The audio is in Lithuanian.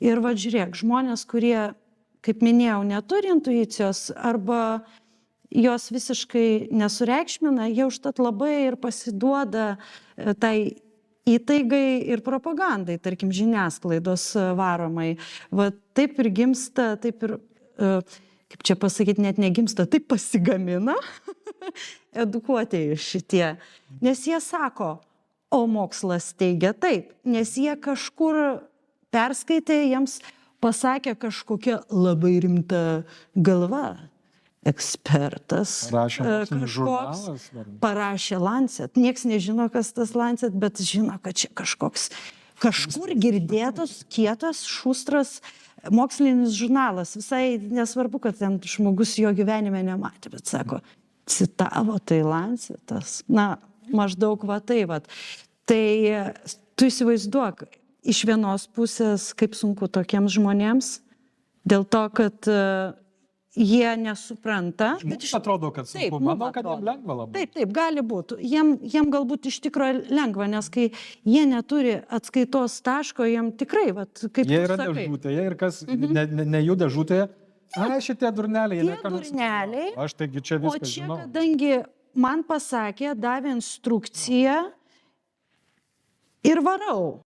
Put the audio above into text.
Ir va, žiūrėk, žmonės, kurie, kaip minėjau, neturi intuicijos arba jos visiškai nesureikšmina, jie užtat labai ir pasiduoda tai įtaigai ir propagandai, tarkim, žiniasklaidos varomai. Va, taip ir gimsta, taip ir, kaip čia pasakyti, net negimsta, taip pasigamina edukuotieji šitie. Nes jie sako, o mokslas teigia taip, nes jie kažkur perskaitė, jiems pasakė kažkokia labai rimta galva. Ekspertas kažkoks parašė Lancet. Niekas nežino, kas tas Lancet, bet žino, kad čia kažkur girdėtas, kietas, šustras mokslinis žurnalas. Visai nesvarbu, kad ten žmogus jo gyvenime nematė, bet sako, citavo tai Lancetas. Na, maždaug va tai va. Tai tu įsivaizduok, iš vienos pusės, kaip sunku tokiems žmonėms, dėl to, kad jie nesupranta. Mums atrodo, kad sunku, manau, kad jiems lengva labai. Taip, gali būti. Jiem galbūt iš tikrųjų lengva, nes kai jie neturi atskaitos taško, jiem tikrai, vat, kaip jie yra dėžutėje ir kas nejuda dėžutėje, šitie durneliai. Tie durneliai, aš taigi čia viską žinau. O čia, kadangi man pasakė, davė instrukciją ir varau.